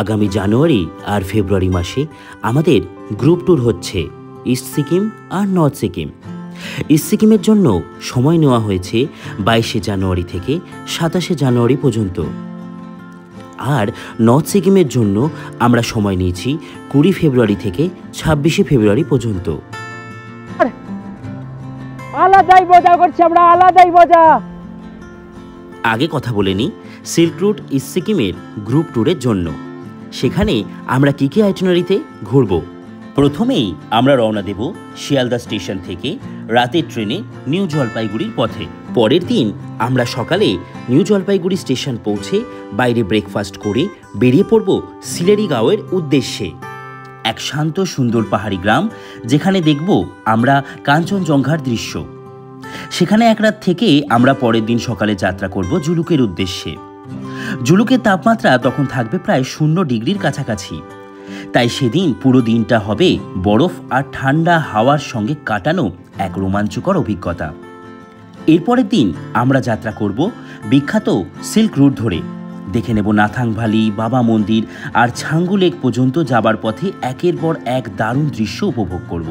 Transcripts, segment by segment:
আগামী জানুয়ারি আর ফেব্রুয়ারি মাসে আমাদের গ্রুপ ট্যুর হচ্ছে ইস্ট সিকিম আর নর্থ সিকিম। ইস্ট সিকিমের জন্য সময় নেওয়া হয়েছে 22শে জানুয়ারি থেকে 27শে জানুয়ারি পর্যন্ত, আর নর্থ সিকিমের জন্য আমরা সময় নিয়েছি 20 ফেব্রুয়ারি থেকে 26শে ফেব্রুয়ারি পর্যন্ত। আলাদাই মজা করছি আমরা, আলাদাই মজা। আগে কথা বলে নিই সিল্ক রুট ইস্ট সিকিমের গ্রুপ ট্যুরের জন্য। সেখানে আমরা কী কী আইটিনারিতে ঘুরব। প্রথমেই আমরা রওনা দেব শিয়ালদা স্টেশন থেকে রাতের ট্রেনে নিউ জলপাইগুড়ির পথে। পরের দিন আমরা সকালে নিউ জলপাইগুড়ি স্টেশন পৌঁছে বাইরে ব্রেকফাস্ট করে বেরিয়ে পড়ব সিলেরিগাঁওয়ের উদ্দেশ্যে। এক শান্ত সুন্দর পাহাড়ি গ্রাম, যেখানে দেখব আমরা কাঞ্চনজঙ্ঘার দৃশ্য। সেখানে এক রাত থেকে আমরা পরের দিন সকালে যাত্রা করব জুলুকের উদ্দেশ্যে। জুলুকের তাপমাত্রা তখন থাকবে প্রায় 0 ডিগ্রির কাছাকাছি, তাই সেদিন পুরো দিনটা হবে বরফ আর ঠান্ডা হাওয়ার সঙ্গে কাটানো এক রোমাঞ্চকর অভিজ্ঞতা। এরপরের দিন আমরা যাত্রা করব বিখ্যাত সিল্ক রুট ধরে। দেখে নেব নাথাং ভ্যালি, বাবা মন্দির আর ছাঙ্গু লেক পর্যন্ত যাবার পথে একের পর এক দারুণ দৃশ্য উপভোগ করব।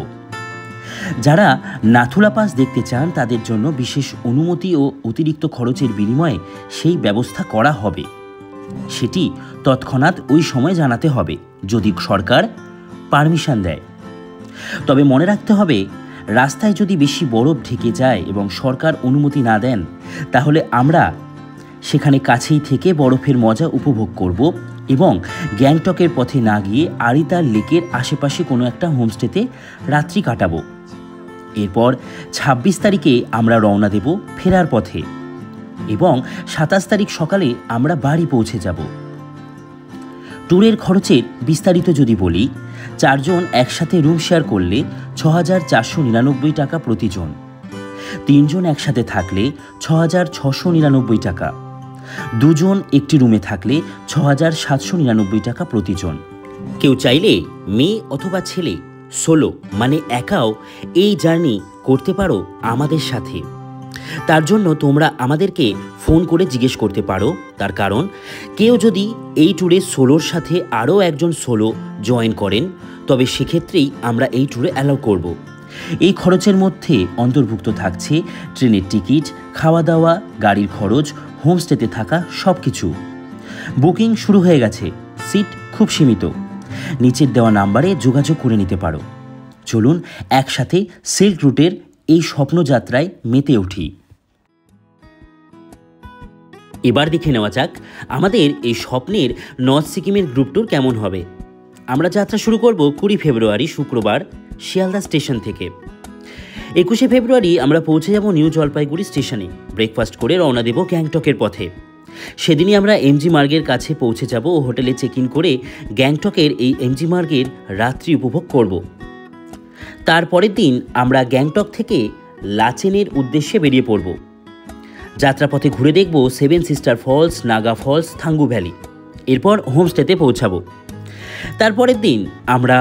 যারা নাথুলা পাস দেখতে চান তাদের জন্য বিশেষ অনুমতি ও অতিরিক্ত খরচের বিনিময়ে সেই ব্যবস্থা করা হবে। সেটি তৎক্ষণাৎ ওই সময় জানাতে হবে, যদি সরকার পারমিশন দেয়। তবে মনে রাখতে হবে, রাস্তায় যদি বেশি বরফ ঢেকে যায় এবং সরকার অনুমতি না দেন, তাহলে আমরা সেখানে কাছেই থেকে বরফের মজা উপভোগ করব এবং গ্যাংটকের পথে না গিয়ে আরিতার লেকের আশেপাশে কোনো একটা হোমস্টেতে রাত্রি কাটাবো। এরপর 26 তারিখে আমরা রওনা দেব ফেরার পথে এবং 27 তারিখ সকালে আমরা বাড়ি পৌঁছে যাব। ট্যুরের খরচের বিস্তারিত যদি বলি, 4 জন একসাথে রুম শেয়ার করলে 6499 টাকা প্রতিজন, 3 জন একসাথে থাকলে 6699 টাকা, 2 জন একটি রুমে থাকলে 6799 টাকা প্রতিজন। কেউ চাইলে মেয়ে অথবা ছেলে সোলো মানে একাও এই জার্নি করতে পারো আমাদের সাথে। তার জন্য তোমরা আমাদেরকে ফোন করে জিজ্ঞেস করতে পারো। তার কারণ, কেউ যদি এই ট্যুরে সোলোর সাথে আরও একজন সোলো জয়েন করেন, তবে সেক্ষেত্রেই আমরা এই ট্যুরে অ্যালাউ করব। এই খরচের মধ্যে অন্তর্ভুক্ত থাকছে ট্রেনের টিকিট, খাওয়া দাওয়া, গাড়ির খরচ, হোমস্টেতে থাকা সব কিছু। বুকিং শুরু হয়ে গেছে, সিট খুব সীমিত। নিচের দেওয়া নাম্বারে যোগাযোগ করে নিতে পারো। চলুন একসাথে সিল্ক রুটের এই স্বপ্নযাত্রায় মেতে উঠি। এবার দেখে নেওয়া যাক আমাদের এই স্বপ্নের নর্থ সিকিমের গ্রুপ ট্যুর কেমন হবে। আমরা যাত্রা শুরু করব 20 ফেব্রুয়ারি শুক্রবার শিয়ালদা স্টেশন থেকে। 21শে ফেব্রুয়ারি আমরা পৌঁছে যাব নিউ জলপাইগুড়ি স্টেশনে। ব্রেকফাস্ট করে রওনা দেব গ্যাংটকের পথে। সেদিনই আমরা এমজি মার্গের কাছে পৌঁছে যাব ও হোটেলে চেক ইন করে গ্যাংটকের এই এমজি মার্গের রাত্রি উপভোগ করব। তারপরের দিন আমরা গ্যাংটক থেকে লাচেনের উদ্দেশ্যে বেরিয়ে পড়ব। যাত্রাপথে ঘুরে দেখব 7 sister falls, Naga falls, Thangu valley. এরপর হোমস্টেতে পৌঁছাবো। তারপরের দিন আমরা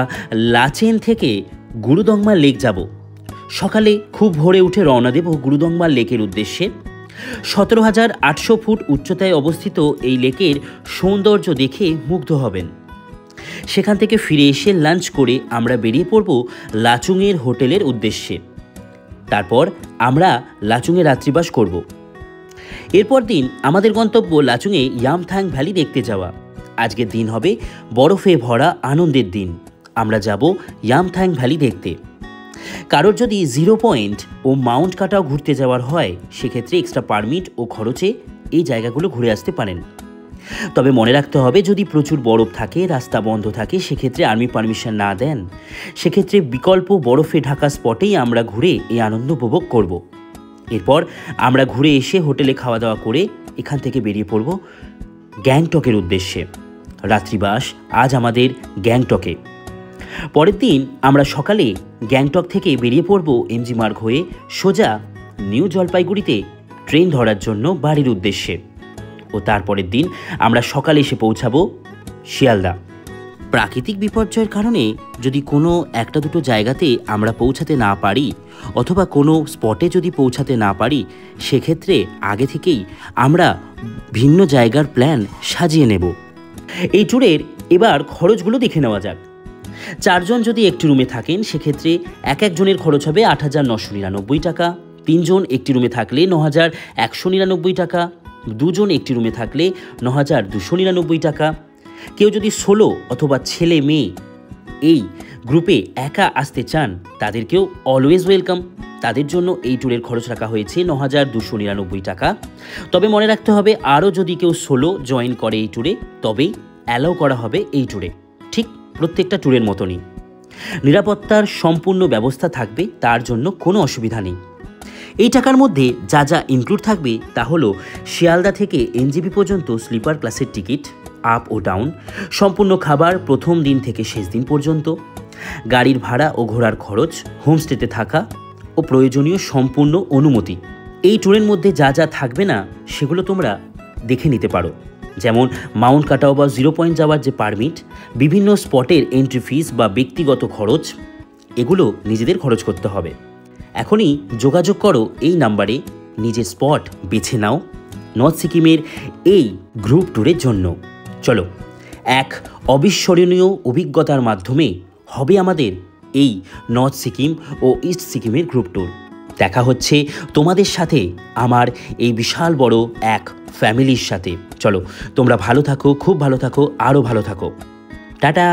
লাচেন থেকে গুরুদংমা লেক যাব। সকালে খুব ভোরে উঠে রওনা দেব গুরুদংমা লেকের উদ্দেশ্যে। 17,800 ফুট উচ্চতায় অবস্থিত এই লেকের সৌন্দর্য দেখে মুগ্ধ হবেন। সেখান থেকে ফিরে এসে লাঞ্চ করে আমরা বেরিয়ে পড়ব লাচুংয়ের হোটেলের উদ্দেশ্যে। তারপর আমরা লাচুংয়ে রাত্রিবাস করব। এরপর দিন আমাদের গন্তব্য লাচুংয়ে ইয়ামথাং ভ্যালি দেখতে যাওয়া। আজকের দিন হবে বরফে ভরা আনন্দের দিন। আমরা যাব ইয়ামথাং ভ্যালি দেখতে। কারোর যদি 0 পয়েন্ট ও মাউন্ট কাটাও ঘুরতে যাওয়ার হয়, সেক্ষেত্রে এক্সট্রা পারমিট ও খরচে এই জায়গাগুলো ঘুরে আসতে পারেন। তবে মনে রাখতে হবে, যদি প্রচুর বরফ থাকে, রাস্তা বন্ধ থাকে, সেক্ষেত্রে আর্মি পারমিশন না দেন, সেক্ষেত্রে বিকল্প বরফে ঢাকা স্পটেই আমরা ঘুরে এই আনন্দ উপভোগ করব। এরপর আমরা ঘুরে এসে হোটেলে খাওয়া দাওয়া করে এখান থেকে বেরিয়ে পড়ব গ্যাংটকের উদ্দেশ্যে। রাত্রিবাস আজ আমাদের গ্যাংটকে। পরের দিন আমরা সকালে গ্যাংটক থেকে বেরিয়ে পড়ব এমজি মার্গ হয়ে সোজা নিউ জলপাইগুড়িতে ট্রেন ধরার জন্য বাড়ির উদ্দেশ্যে। ও তারপরের দিন আমরা সকালে এসে পৌঁছাবো শিয়ালদা। প্রাকৃতিক বিপর্যয়ের কারণে যদি কোনো একটা দুটো জায়গাতে আমরা পৌঁছাতে না পারি অথবা কোনো স্পটে যদি পৌঁছাতে না পারি, সেক্ষেত্রে আগে থেকেই আমরা ভিন্ন জায়গার প্ল্যান সাজিয়ে নেব। এই ট্যুরের এবার খরচগুলো দেখে নেওয়া যাক। 4 জন যদি একটি রুমে থাকেন সেক্ষেত্রে এক একজনের খরচ হবে 8,999 টাকা। 3 জন একটি রুমে থাকলে 9,199 টাকা। 2 জন একটি রুমে থাকলে 9,299 টাকা। কেউ যদি সোলো অথবা ছেলে মেয়ে এই গ্রুপে একা আসতে চান তাদেরকেও অলওয়েজ ওয়েলকাম। তাদের জন্য এই ট্যুরের খরচ রাখা হয়েছে 9,299 টাকা। তবে মনে রাখতে হবে আরও যদি কেউ সোলো জয়েন করে এই ট্যুরে তবেই অ্যালাউ করা হবে এই ট্যুরে, ঠিক প্রত্যেকটা ট্যুরের মতনই। নিরাপত্তার সম্পূর্ণ ব্যবস্থা থাকবে, তার জন্য কোনো অসুবিধা নেই। এই টাকার মধ্যে যা যা ইনক্লুড থাকবে তা হলো শিয়ালদা থেকে এনজেপি পর্যন্ত স্লিপার ক্লাসের টিকিট, আপ ও ডাউন, সম্পূর্ণ খাবার প্রথম দিন থেকে শেষ দিন পর্যন্ত, গাড়ির ভাড়া ও ঘোরার খরচ, হোমস্টেতে থাকা ও প্রয়োজনীয় সম্পূর্ণ অনুমতি। এই ট্যুরের মধ্যে যা যা থাকবে না সেগুলো তোমরা দেখে নিতে পারো, যেমন মাউন্ট কাটাও বা 0 পয়েন্ট যাওয়ার যে পারমিট, বিভিন্ন স্পটের এন্ট্রি ফিস বা ব্যক্তিগত খরচ, এগুলো নিজেদের খরচ করতে হবে। এখনই যোগাযোগ করো এই নাম্বারে, নিজের স্পট বেছে নাও নর্থ সিকিমের এই গ্রুপ ট্যুরের জন্য। চলো, এক অবিস্মরণীয় অভিজ্ঞতার মাধ্যমে হবে আমাদের এই নর্থ সিকিম ও ইস্ট সিকিমের গ্রুপ ট্যুর। দেখা হচ্ছে তোমাদের সাথে আমার এই বিশাল বড় এক ফ্যামিলির সাথে। চলো, তোমরা ভালো থাকো, খুব ভালো থাকো, আরও ভালো থাকো। টাটা।